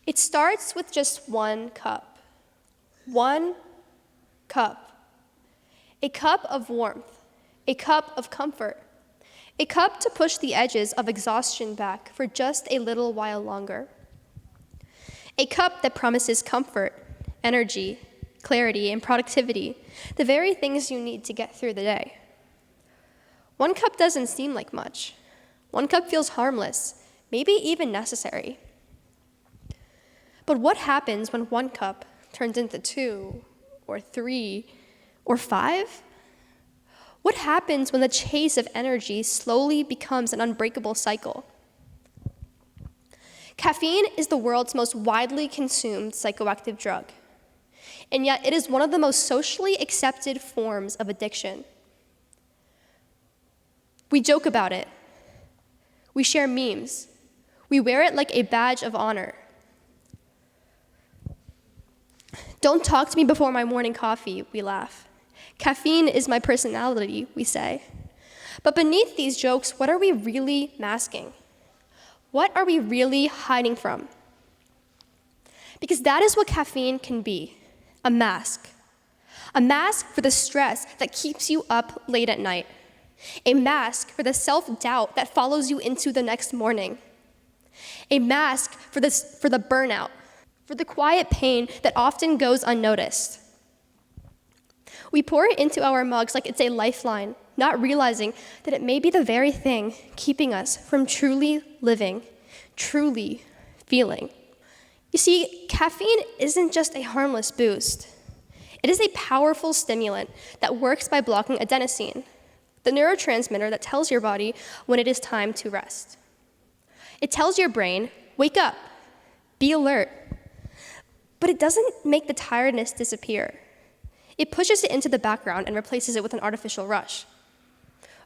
It starts with just one cup. One cup. A cup of warmth. A cup of comfort. A cup to push the edges of exhaustion back for just a little while longer. A cup that promises comfort, energy, clarity, and productivity, the very things you need to get through the day. One cup doesn't seem like much. One cup feels harmless, maybe even necessary. But what happens when one cup turns into 2 or 3 or 5? What happens when the chase of energy slowly becomes an unbreakable cycle? Caffeine is the world's most widely consumed psychoactive drug, and yet it is one of the most socially accepted forms of addiction. We joke about it. We share memes. We wear it like a badge of honor. Don't talk to me before my morning coffee, we laugh. Caffeine is my personality, we say. But beneath these jokes, what are we really masking? What are we really hiding from? Because that is what caffeine can be, a mask. A mask for the stress that keeps you up late at night. A mask for the self-doubt that follows you into the next morning. A mask for the burnout, for the quiet pain that often goes unnoticed. We pour it into our mugs like it's a lifeline, not realizing that it may be the very thing keeping us from truly living, truly feeling. You see, caffeine isn't just a harmless boost. It is a powerful stimulant that works by blocking adenosine, the neurotransmitter that tells your body when it is time to rest. It tells your brain, wake up, be alert. But it doesn't make the tiredness disappear. It pushes it into the background and replaces it with an artificial rush.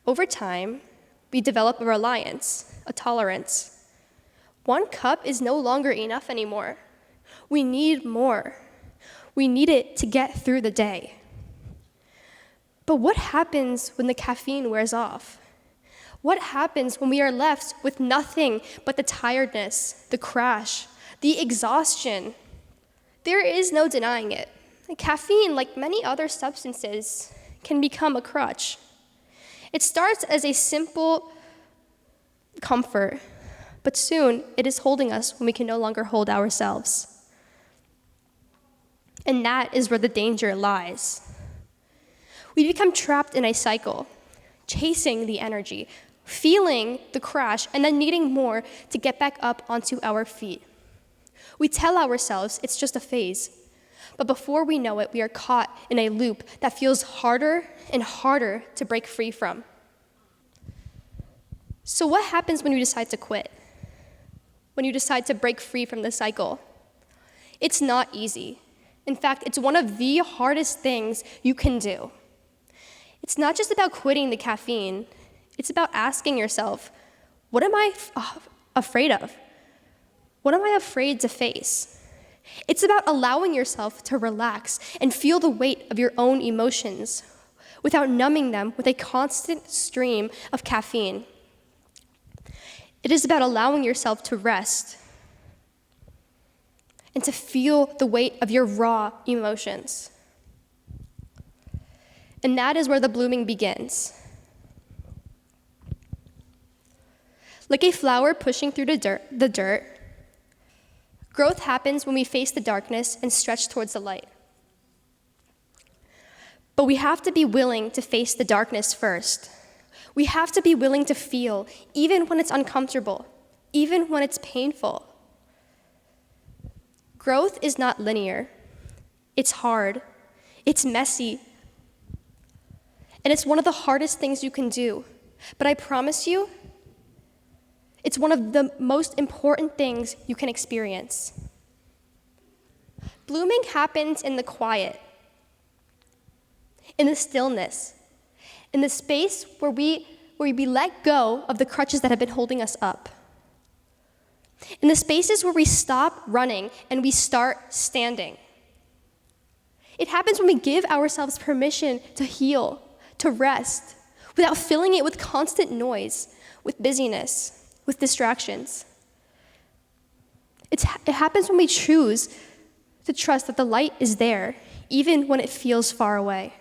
Over time, we develop a reliance, a tolerance. One cup is no longer enough anymore. We need more. We need it to get through the day. But what happens when the caffeine wears off? What happens when we are left with nothing but the tiredness, the crash, the exhaustion? There is no denying it. Caffeine, like many other substances, can become a crutch. It starts as a simple comfort, but soon it is holding us when we can no longer hold ourselves. And that is where the danger lies. We become trapped in a cycle, chasing the energy, feeling the crash, and then needing more to get back up onto our feet. We tell ourselves it's just a phase, but before we know it, we are caught in a loop that feels harder and harder to break free from. So what happens when you decide to quit? When you decide to break free from the cycle? It's not easy. In fact, it's one of the hardest things you can do. It's not just about quitting the caffeine. It's about asking yourself, what am I afraid of? What am I afraid to face? It's about allowing yourself to relax and feel the weight of your own emotions without numbing them with a constant stream of caffeine. It is about allowing yourself to rest and to feel the weight of your raw emotions. And that is where the blooming begins. Like a flower pushing through the dirt, growth happens when we face the darkness and stretch towards the light. But we have to be willing to face the darkness first. We have to be willing to feel, even when it's uncomfortable, even when it's painful. Growth is not linear. It's hard. It's messy. And it's one of the hardest things you can do. But I promise you, it's one of the most important things you can experience. Blooming happens in the quiet, in the stillness, in the space where we let go of the crutches that have been holding us up. In the spaces where we stop running and we start standing. It happens when we give ourselves permission to heal, to rest, without filling it with constant noise, with busyness, with distractions. It happens when we choose to trust that the light is there, even when it feels far away.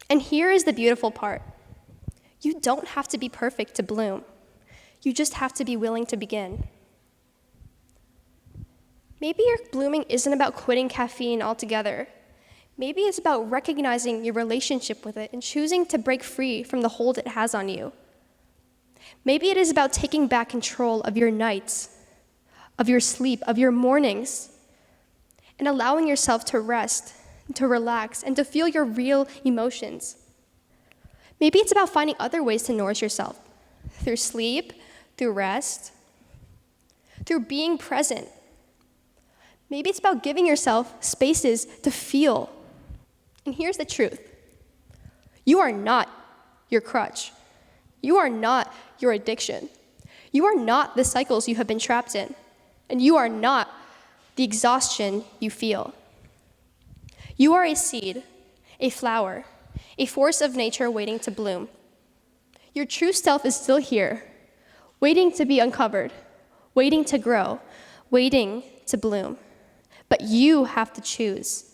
And here is the beautiful part. You don't have to be perfect to bloom. You just have to be willing to begin. Maybe your blooming isn't about quitting caffeine altogether. Maybe it's about recognizing your relationship with it and choosing to break free from the hold it has on you. Maybe it is about taking back control of your nights, of your sleep, of your mornings, and allowing yourself to rest, to relax, and to feel your real emotions. Maybe it's about finding other ways to nourish yourself, through sleep, through rest, through being present. Maybe it's about giving yourself spaces to feel. And here's the truth. You are not your crutch. You are not your addiction. You are not the cycles you have been trapped in. And you are not the exhaustion you feel. You are a seed, a flower, a force of nature waiting to bloom. Your true self is still here, waiting to be uncovered, waiting to grow, waiting to bloom. But you have to choose.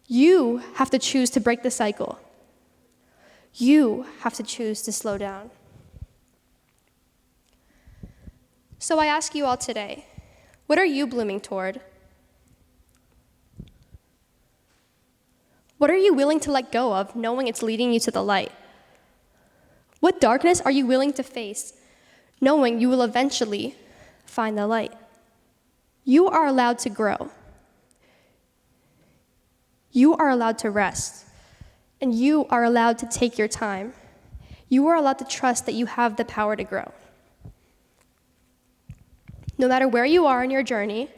You have to choose to break the cycle. You have to choose to slow down. So I ask you all today, what are you blooming toward? What are you willing to let go of, knowing it's leading you to the light? What darkness are you willing to face, knowing you will eventually find the light? You are allowed to grow. You are allowed to rest. And you are allowed to take your time. You are allowed to trust that you have the power to grow. No matter where you are in your journey,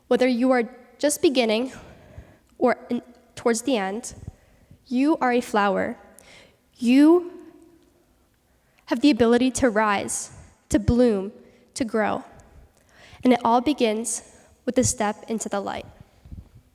whether you are just beginning or towards the end, you are a flower. You have the ability to rise, to bloom, to grow. And it all begins with a step into the light.